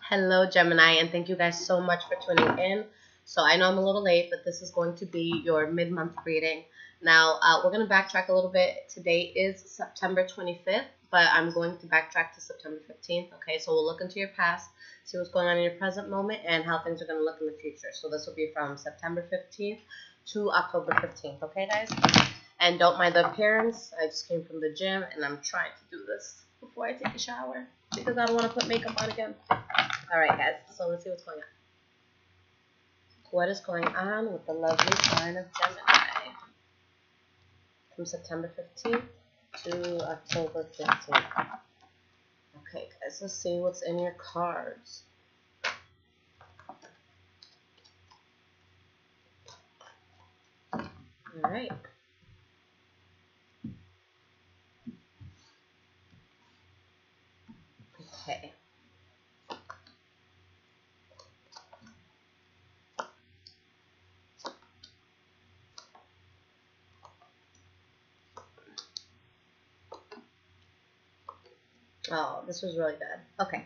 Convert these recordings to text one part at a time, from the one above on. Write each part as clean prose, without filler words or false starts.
Hello, Gemini, and thank you guys so much for tuning in. So I know I'm a little late, but this is going to be your mid-month reading. Now, we're going to backtrack a little bit. Today is September 25th, but I'm going to backtrack to September 15th. Okay, so we'll look into your past, see what's going on in your present moment, and how things are going to look in the future. So this will be from September 15th to October 15th. Okay, guys? And don't mind the appearance. I just came from the gym, and I'm trying to do this before I take a shower because I don't want to put makeup on again. Alright guys, so let's see what's going on. What is going on with the lovely sign of Gemini from September 15th to October 15th? Okay guys, let's see what's in your cards. Alright. Okay. Oh, this was really good. Okay.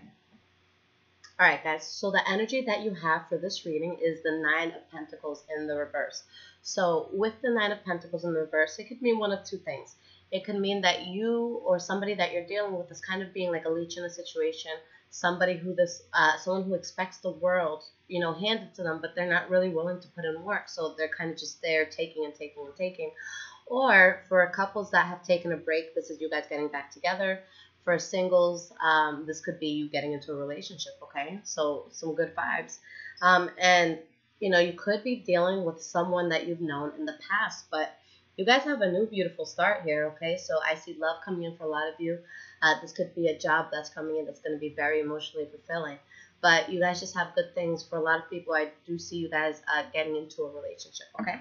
Alright guys, so the energy that you have for this reading is the Nine of Pentacles in the reverse. So with the Nine of Pentacles in the reverse, it could mean one of two things. It could mean that you or somebody that you're dealing with is kind of being like a leech in a situation, someone who expects the world, handed to them, but they're not really willing to put in work. So they're kind of just there taking and taking and taking. Or for couples that have taken a break, this is you guys getting back together. For singles, this could be you getting into a relationship, okay? So some good vibes. And, you could be dealing with someone that you've known in the past, but you guys have a new beautiful start here, okay? So I see love coming in for a lot of you. This could be a job that's coming in that's going to be very emotionally fulfilling. But you guys just have good things. For a lot of people, I do see you guys getting into a relationship, okay?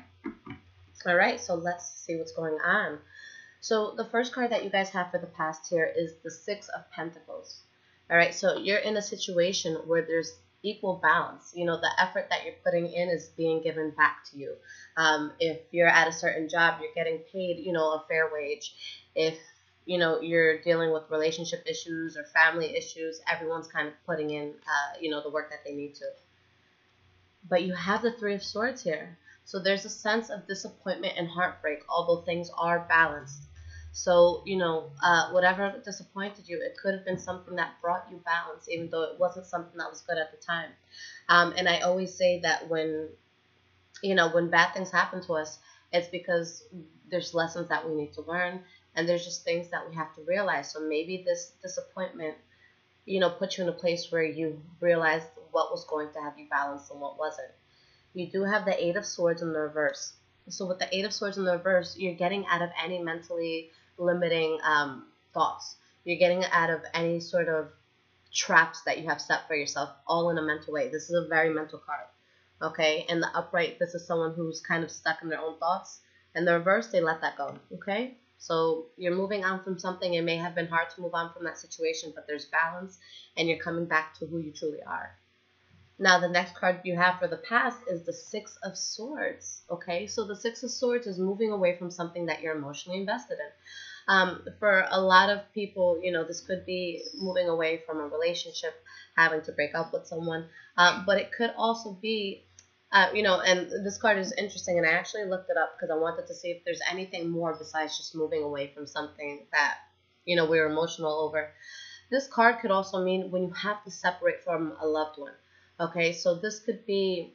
All right, so let's see what's going on. So the first card that you guys have for the past here is the Six of Pentacles. All right, so you're in a situation where there's equal balance. The effort that you're putting in is being given back to you. If you're at a certain job, you're getting paid, a fair wage. If, you're dealing with relationship issues or family issues, everyone's kind of putting in, the work that they need to. But you have the Three of Swords here. So there's a sense of disappointment and heartbreak, although things are balanced. So, whatever disappointed you, it could have been something that brought you balance, even though it wasn't something that was good at the time. And I always say that when bad things happen to us, it's because there's lessons that we need to learn, and there's just things that we have to realize. So maybe this disappointment, put you in a place where you realized what was going to have you balanced and what wasn't. You do have the Eight of Swords in the reverse. So with the Eight of Swords in the reverse, you're getting out of any mentally limiting thoughts. You're getting out of any sort of traps that you have set for yourself, all in a mental way. This is a very mental card, okay? And the upright, this is someone who's kind of stuck in their own thoughts. And the reverse, they let that go, okay? So you're moving on from something. It may have been hard to move on from that situation, but there's balance, and you're coming back to who you truly are. Now, the next card you have for the past is the Six of Swords, okay? So the Six of Swords is moving away from something that you're emotionally invested in. For a lot of people, this could be moving away from a relationship, having to break up with someone. But it could also be, and this card is interesting, and I actually looked it up because I wanted to see if there's anything more besides just moving away from something that, we're emotional over. This card could also mean when you have to separate from a loved one. Okay, so this could be,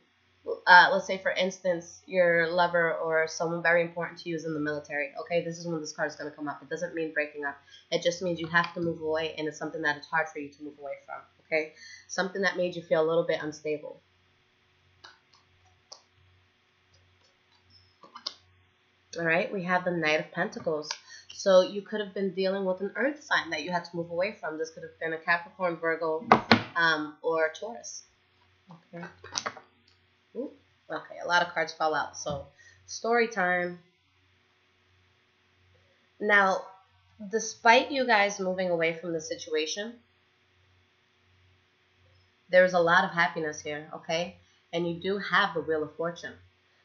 let's say, for instance, your lover or someone very important to you is in the military. Okay, this is when this card is going to come up. It doesn't mean breaking up. It just means you have to move away, and it's something that it's hard for you to move away from. Okay, something that made you feel a little bit unstable. All right, we have the Knight of Pentacles. So you could have been dealing with an earth sign that you had to move away from. This could have been a Capricorn, Virgo, or Taurus. Okay. Ooh, okay, a lot of cards fell out. So, story time. Now, despite you guys moving away from the situation, there's a lot of happiness here, okay? And you do have the Wheel of Fortune.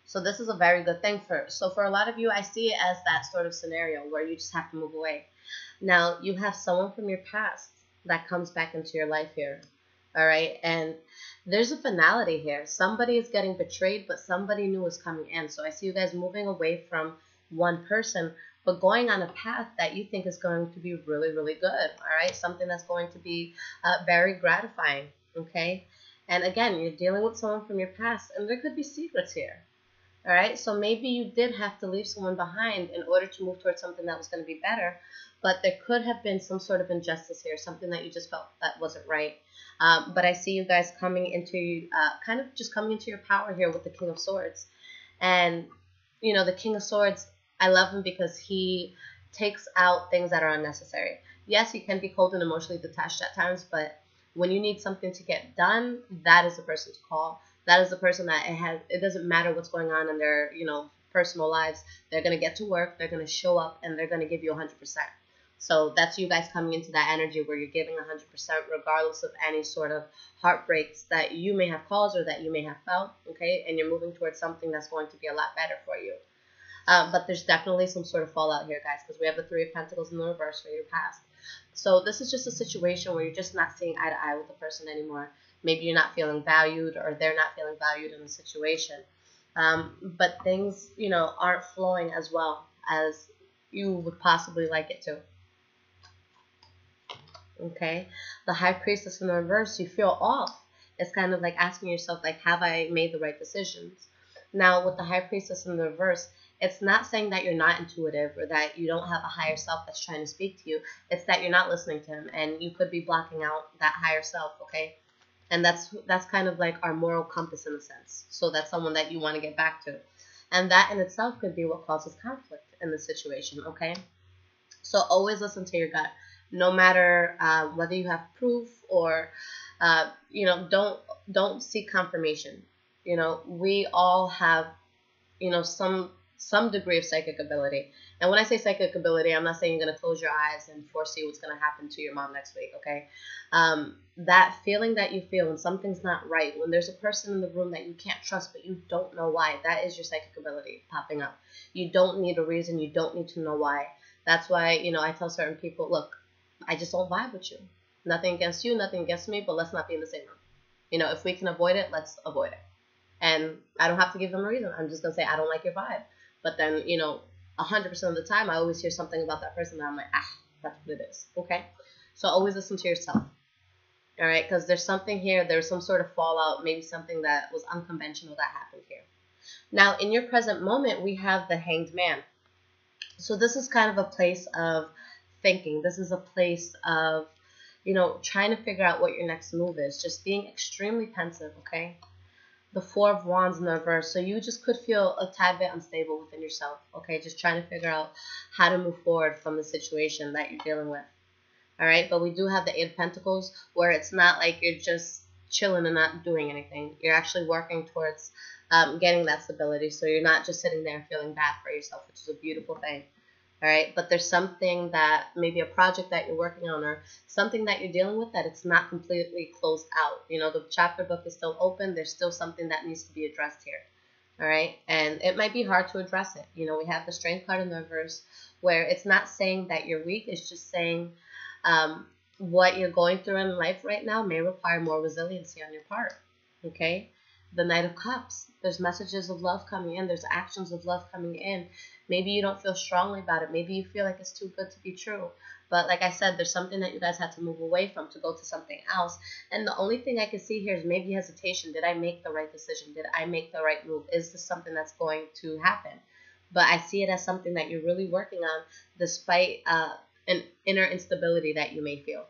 So this is a very good thing for a lot of you, I see it as that sort of scenario where you just have to move away. Now, you have someone from your past that comes back into your life here. All right. And there's a finality here. Somebody is getting betrayed, but somebody new is coming in. So I see you guys moving away from one person, but going on a path that you think is going to be really, really good. All right. Something that's going to be very gratifying. Okay. And again, you're dealing with someone from your past, and there could be secrets here. All right. So maybe you did have to leave someone behind in order to move towards something that was going to be better. But there could have been some sort of injustice here, something that you just felt that wasn't right. But I see you guys coming into kind of just coming into your power here with the King of Swords. And, you know, the King of Swords, I love him because he takes out things that are unnecessary. Yes, he can be cold and emotionally detached at times, but when you need something to get done, that is the person to call. That is the person that it doesn't matter what's going on in their, you know, personal lives. They're going to get to work, they're going to show up, and they're going to give you 100%. So that's you guys coming into that energy where you're giving 100% regardless of any sort of heartbreaks that you may have caused or that you may have felt, okay? And you're moving towards something that's going to be a lot better for you. But there's definitely some sort of fallout here, guys, because we have the Three of Pentacles in the reverse for your past. So this is just a situation where you're just not seeing eye to eye with the person anymore. Maybe you're not feeling valued, or they're not feeling valued in the situation. But things, you know, aren't flowing as well as you would possibly like it to. Okay, the High Priestess in the reverse, you feel off. It's kind of like asking yourself, like, have I made the right decisions? Now, with the High Priestess in the reverse, it's not saying that you're not intuitive or that you don't have a higher self that's trying to speak to you. It's that you're not listening to him, and you could be blocking out that higher self, okay? And that's kind of like our moral compass in a sense. So that's someone that you want to get back to. And that in itself could be what causes conflict in the situation, okay? So always listen to your gut. No matter whether you have proof or, you know, don't seek confirmation. You know, we all have, you know, some degree of psychic ability. And when I say psychic ability, I'm not saying you're going to close your eyes and foresee what's going to happen to your mom next week, okay? That feeling that you feel when something's not right, when there's a person in the room that you can't trust but you don't know why, that is your psychic ability popping up. You don't need a reason. You don't need to know why. That's why, you know, I tell certain people, look, I just don't vibe with you. Nothing against you, nothing against me, but let's not be in the same room. You know, if we can avoid it, let's avoid it. And I don't have to give them a reason. I'm just going to say, I don't like your vibe. But then, you know, 100% of the time, I always hear something about that person and I'm like, that's what it is. Okay? So always listen to yourself. All right? Because there's something here. There's some sort of fallout, maybe something that was unconventional that happened here. Now, in your present moment, we have the Hanged Man. So this is kind of a place of thinking. This is a place of, you know, trying to figure out what your next move is. Just being extremely pensive, okay? The Four of Wands in the reverse. So you just could feel a tad bit unstable within yourself, okay? Just trying to figure out how to move forward from the situation that you're dealing with. All right? But we do have the Eight of Pentacles where it's not like you're just chilling and not doing anything. You're actually working towards getting that stability. So you're not just sitting there feeling bad for yourself, which is a beautiful thing. All right, but there's something that maybe a project that you're working on or something that you're dealing with that it's not completely closed out. You know, the chapter book is still open. There's still something that needs to be addressed here. All right, and it might be hard to address it. You know, we have the Strength card in the reverse where it's not saying that you're weak. It's just saying what you're going through in life right now may require more resiliency on your part. Okay, the Knight of Cups. There's messages of love coming in. There's actions of love coming in. Maybe you don't feel strongly about it. Maybe you feel like it's too good to be true. But like I said, there's something that you guys had to move away from to go to something else. And the only thing I can see here is maybe hesitation. Did I make the right decision? Did I make the right move? Is this something that's going to happen? But I see it as something that you're really working on despite an inner instability that you may feel.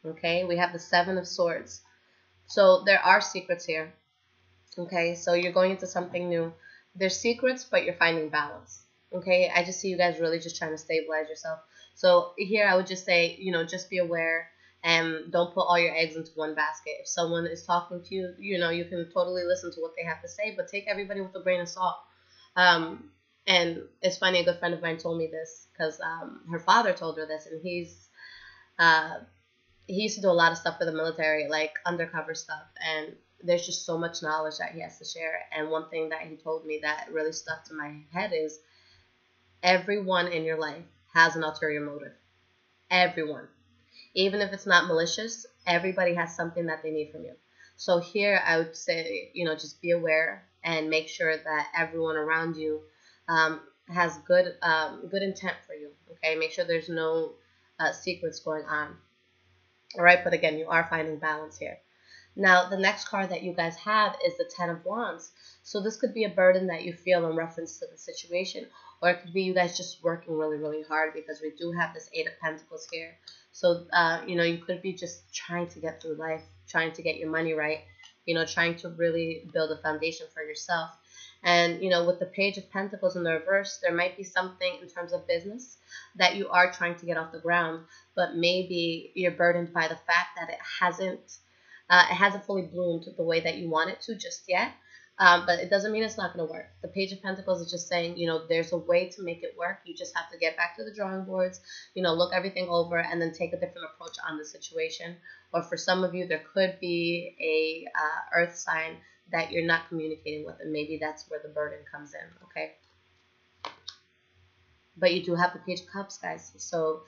Okay, we have the Seven of Swords. So there are secrets here. Okay, so you're going into something new. There's secrets, but you're finding balance. Okay, I just see you guys really just trying to stabilize yourself. So here I would just say, you know, just be aware and don't put all your eggs into one basket. If someone is talking to you, you know, you can totally listen to what they have to say, but take everybody with a grain of salt. And it's funny, a good friend of mine told me this because her father told her this, and he used to do a lot of stuff for the military, like undercover stuff, and there's just so much knowledge that he has to share. And one thing that he told me that really stuck to my head is everyone in your life has an ulterior motive. Everyone. Even if it's not malicious, everybody has something that they need from you. So here I would say, just be aware and make sure that everyone around you has good intent for you. Okay, make sure there's no secrets going on. All right, but again, you are finding balance here. Now, the next card that you guys have is the Ten of Wands. So this could be a burden that you feel in reference to the situation, or it could be you guys just working really, really hard, because we do have this Eight of Pentacles here. So, you could be just trying to get through life, trying to get your money right, trying to really build a foundation for yourself. And, with the Page of Pentacles in the reverse, there might be something in terms of business that you are trying to get off the ground, but maybe you're burdened by the fact that it hasn't fully bloomed the way that you want it to just yet. But it doesn't mean it's not going to work. The Page of Pentacles is just saying, there's a way to make it work. You just have to get back to the drawing boards, look everything over, and then take a different approach on the situation. Or for some of you, there could be a earth sign that you're not communicating with, and maybe that's where the burden comes in, okay? But you do have the Page of Cups, guys. So,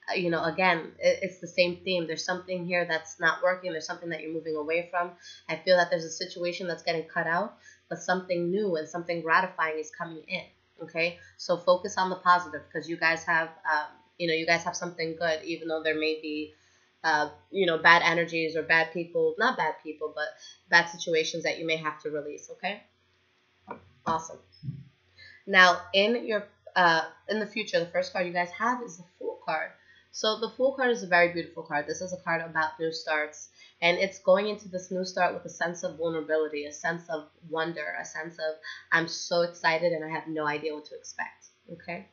again, it's the same theme. There's something here that's not working. There's something that you're moving away from. I feel that there's a situation that's getting cut out, but something new and something gratifying is coming in, okay? So focus on the positive, because you guys have, you guys have something good, even though there may be bad energies or bad people, not bad people, but bad situations that you may have to release, okay? Awesome. Now, in the future, the first card you guys have is the Fool card. So the Fool card is a very beautiful card. This is a card about new starts, and it's going into this new start with a sense of vulnerability, a sense of wonder, a sense of, I'm so excited and I have no idea what to expect, okay?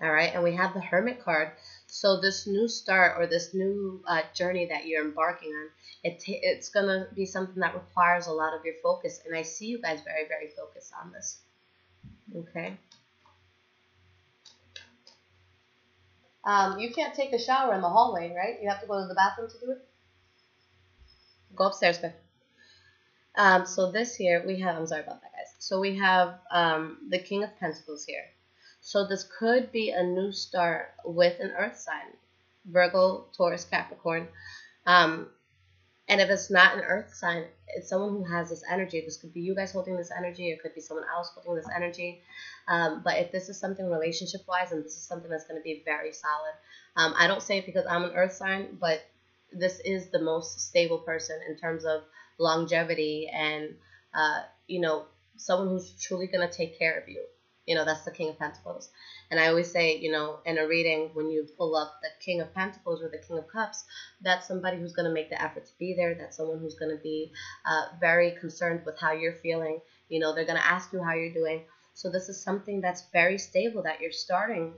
All right, and we have the Hermit card. So this new start, or this new journey that you're embarking on, it's going to be something that requires a lot of your focus. And I see you guys very, very focused on this. Okay. You can't take a shower in the hallway, right? You have to go to the bathroom to do it? Go upstairs, guys. So this here, we have, I'm sorry about that, guys. So we have the King of Pentacles here. So this could be a new start with an earth sign, Virgo, Taurus, Capricorn. And if it's not an earth sign, it's someone who has this energy. This could be you guys holding this energy. It could be someone else holding this energy. But if this is something relationship-wise, and this is something that's going to be very solid. I don't say it because I'm an earth sign, but this is the most stable person in terms of longevity and, someone who's truly going to take care of you. That's the King of Pentacles. And I always say, in a reading, when you pull up the King of Pentacles or the King of Cups, that's somebody who's going to make the effort to be there. That's someone who's going to be very concerned with how you're feeling. They're going to ask you how you're doing. So this is something that's very stable that you're starting.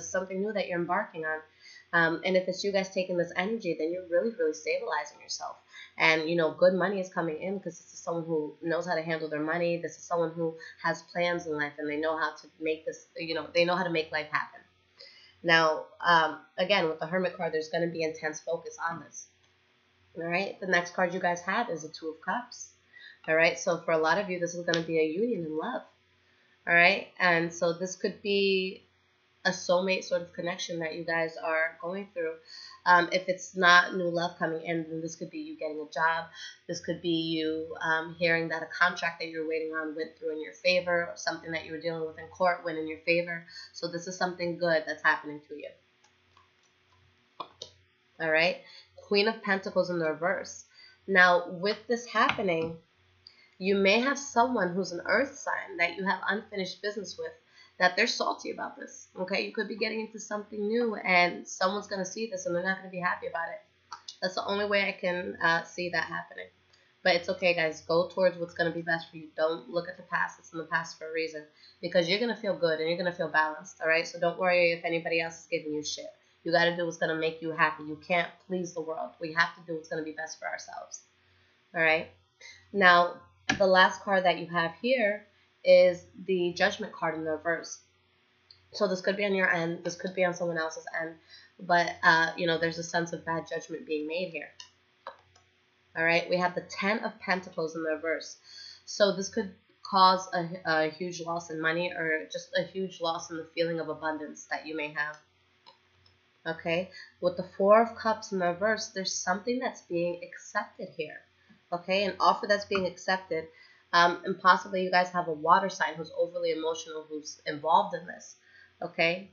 Something new that you're embarking on. And if it's you guys taking this energy, then you're really, really stabilizing yourself. And, good money is coming in because this is someone who knows how to handle their money. This is someone who has plans in life, and they know how to make this, they know how to make life happen. Now, again, with the Hermit card, there's going to be intense focus on this. All right. The next card you guys have is the Two of Cups. All right. So for a lot of you, this is going to be a union in love. All right. And so this could be a soulmate sort of connection that you guys are going through. If it's not new love coming in, then this could be you getting a job. This could be you hearing that a contract that you're waiting on went through in your favor, or something that you were dealing with in court went in your favor. So this is something good that's happening to you. All right. Queen of Pentacles in the reverse. Now, with this happening, you may have someone who's an earth sign that you have unfinished business with, that they're salty about this, okay? You could be getting into something new, and someone's going to see this, and they're not going to be happy about it. That's the only way I can see that happening. But it's okay, guys. Go towards what's going to be best for you. Don't look at the past. It's in the past for a reason, because you're going to feel good, and you're going to feel balanced, all right? So don't worry if anybody else is giving you shit. You got to do what's going to make you happy. You can't please the world. We have to do what's going to be best for ourselves, all right? Now, the last card that you have here is the Judgment card in the reverse. So this could be on your end. This could be on someone else's end. But, there's a sense of bad judgment being made here. All right. We have the Ten of Pentacles in the reverse. So this could cause a huge loss in money or just a huge loss in the feeling of abundance that you may have. Okay, with the Four of Cups in the reverse, there's something that's being accepted here. Okay, an offer that's being accepted. And possibly you guys have a water sign who's overly emotional, who's involved in this. Okay,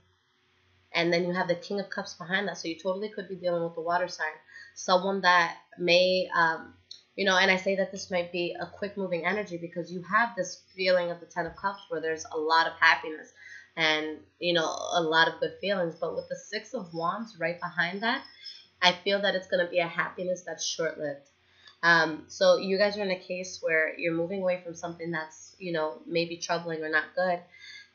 and then you have the King of Cups behind that. So you totally could be dealing with the water sign. Someone that may, and I say that this might be a quick moving energy because you have this feeling of the Ten of Cups where there's a lot of happiness and, a lot of good feelings. But with the Six of Wands right behind that, I feel that it's going to be a happiness that's short-lived. So you guys are in a case where you're moving away from something that's, maybe troubling or not good.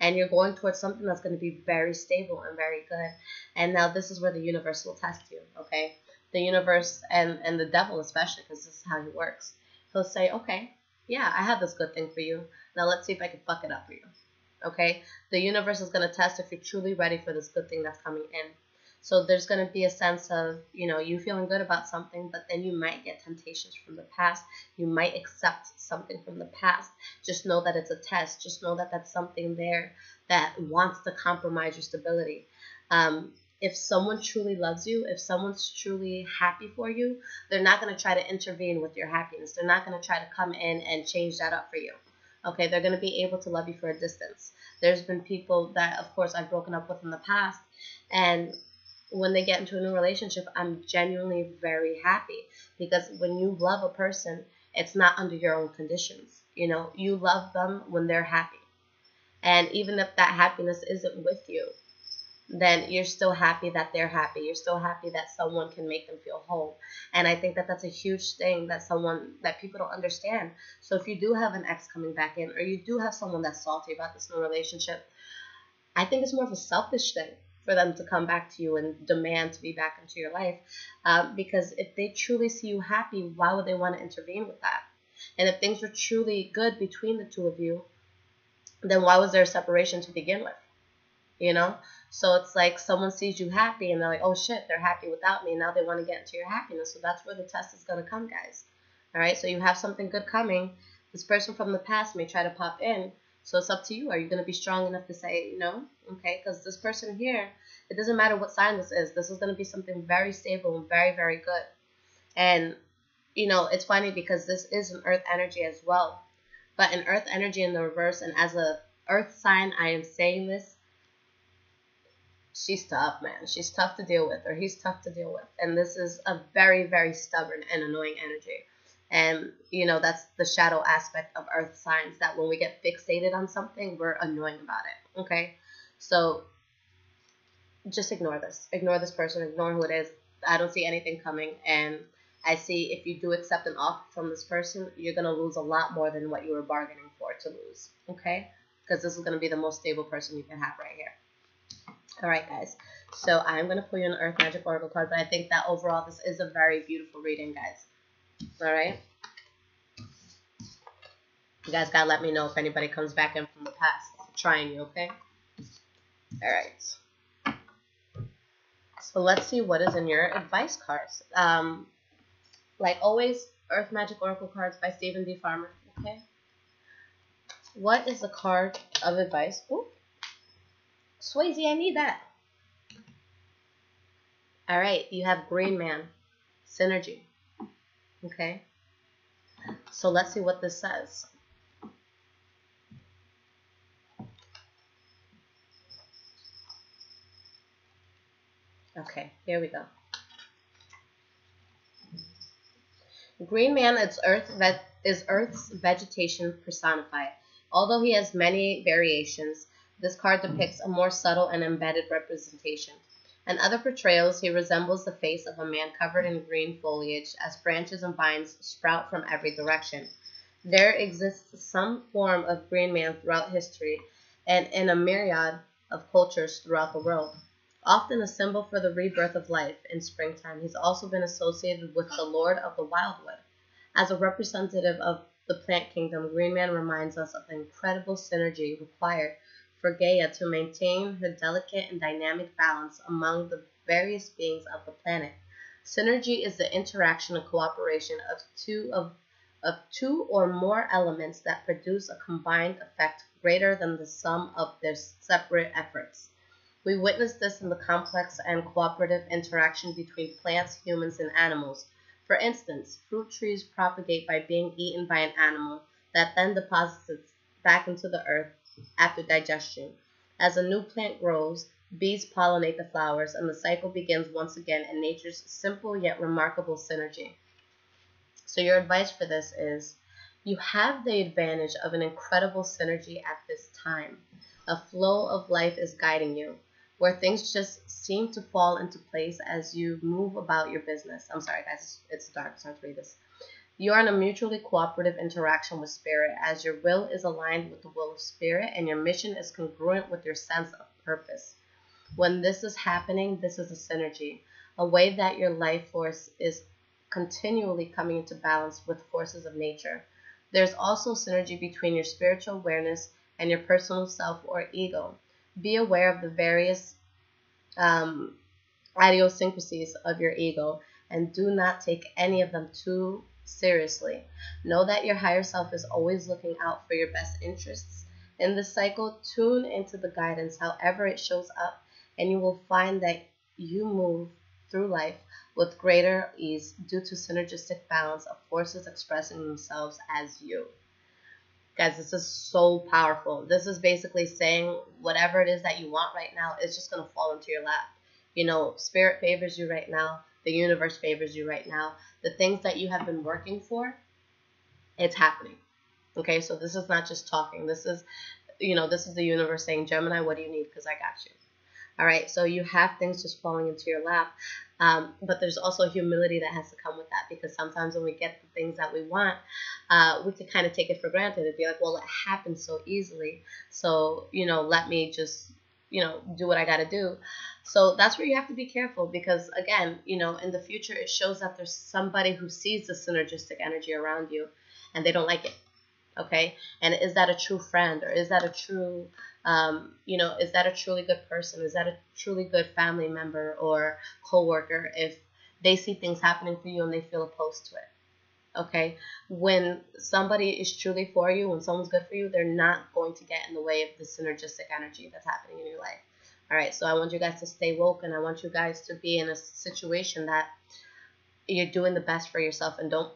And you're going towards something that's going to be very stable and very good. And now this is where the universe will test you, okay? The universe and the devil especially, because this is how he works. He'll say, okay, yeah, I have this good thing for you. Now let's see if I can fuck it up for you, okay? The universe is going to test if you're truly ready for this good thing that's coming in. So there's going to be a sense of, you feeling good about something, but then you might get temptations from the past. You might accept something from the past. Just know that it's a test. Just know that that's something there that wants to compromise your stability. If someone truly loves you, if someone's truly happy for you, they're not going to try to intervene with your happiness. They're not going to try to come in and change that up for you. Okay, they're going to be able to love you for a distance. There's been people that, of course, I've broken up with in the past, and when they get into a new relationship, I'm genuinely very happy because when you love a person, it's not under your own conditions. You love them when they're happy. And even if that happiness isn't with you, then you're still happy that they're happy. You're still happy that someone can make them feel whole. And I think that that's a huge thing that people don't understand. So if you do have an ex coming back in, or you do have someone that's salty about this new relationship, I think it's more of a selfish thing for them to come back to you and demand to be back into your life. Because if they truly see you happy, why would they want to intervene with that? And if things were truly good between the two of you, then why was there a separation to begin with? So it's like someone sees you happy and they're like, oh shit, they're happy without me. Now they want to get into your happiness. So that's where the test is going to come, guys. All right. So you have something good coming. This person from the past may try to pop in. So it's up to you. Are you going to be strong enough to say no? Okay. Because this person here, it doesn't matter what sign this is. This is going to be something very stable and very, very good. And, it's funny because this is an earth energy as well. But an earth energy in the reverse, and as a earth sign, I am saying this, she's tough, man. She's tough to deal with, or he's tough to deal with. And this is a very, very stubborn and annoying energy. And, that's the shadow aspect of earth signs, that when we get fixated on something, we're annoying about it, okay? So just ignore this. Ignore this person. Ignore who it is. I don't see anything coming. And I see if you do accept an offer from this person, you're going to lose a lot more than what you were bargaining for to lose, okay? Because this is going to be the most stable person you can have right here. All right, guys. So I'm going to pull you an Earth Magic Oracle card, but I think that overall this is a very beautiful reading, guys. All right? You guys got to let me know if anybody comes back in from the past trying you, okay? All right. So let's see what is in your advice cards. Like always, Earth Magic Oracle cards by Stephen D. Farmer, okay? What is the card of advice? Ooh. Swayze, I need that. All right, you have Green Man, Synergy. Okay. So let's see what this says. Okay, here we go. Green Man is Earth's vegetation personified. Although he has many variations, this card depicts a more subtle and embedded representation. In other portrayals, he resembles the face of a man covered in green foliage as branches and vines sprout from every direction. There exists some form of Green Man throughout history and in a myriad of cultures throughout the world. Often a symbol for the rebirth of life in springtime, he's also been associated with the Lord of the Wildwood. As a representative of the plant kingdom, Green Man reminds us of the incredible synergy required for Gaia to maintain her delicate and dynamic balance among the various beings of the planet. Synergy is the interaction and cooperation of two of of two or more elements that produce a combined effect greater than the sum of their separate efforts. We witness this in the complex and cooperative interaction between plants, humans, and animals. For instance, fruit trees propagate by being eaten by an animal that then deposits it back into the earth after digestion. As a new plant grows, bees pollinate the flowers, and the cycle begins once again in nature's simple yet remarkable synergy. So your advice for this is you have the advantage of an incredible synergy at this time. A flow of life is guiding you, where things just seem to fall into place as you move about your business. I'm sorry, guys, it's dark, so I have to read this. You are in a mutually cooperative interaction with spirit, as your will is aligned with the will of spirit and your mission is congruent with your sense of purpose. When this is happening, this is a synergy, a way that your life force is continually coming into balance with forces of nature. There's also synergy between your spiritual awareness and your personal self or ego. Be aware of the various idiosyncrasies of your ego and do not take any of them too seriously. Know that your higher self is always looking out for your best interests. In this cycle, tune into the guidance however it shows up, and you will find that you move through life with greater ease due to synergistic balance of forces expressing themselves as you. Guys, this is so powerful. This is basically saying whatever it is that you want right now is just going to fall into your lap. You know, spirit favors you right now. The universe favors you right now. The things that you have been working for, it's happening. Okay, so this is not just talking. This is, this is the universe saying, Gemini, what do you need? Because I got you. All right, so you have things just falling into your lap. But there's also humility that has to come with that, because sometimes when we get the things that we want, we can kind of take it for granted and be like, well, it happens so easily. So, let me just, do what I got to do. So that's where you have to be careful, because again, in the future, it shows that there's somebody who sees the synergistic energy around you and they don't like it. Okay. And is that a true friend, or is that a true, is that a truly good person? Is that a truly good family member or coworker if they see things happening for you and they feel opposed to it? Okay. When somebody is truly for you, when someone's good for you, they're not going to get in the way of the synergistic energy that's happening in your life. All right. So I want you guys to stay woke, and I want you guys to be in a situation that you're doing the best for yourself, and don't,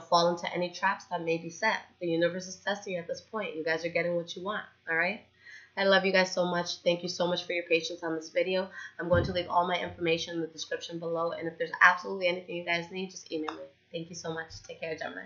fall into any traps that may be set. The universe is testing you at this point. You guys are getting what you want. All right. I love you guys so much. Thank you so much for your patience on this video. I'm going to leave all my information in the description below. And if there's absolutely anything you guys need, just email me. Thank you so much. Take care, Gemini.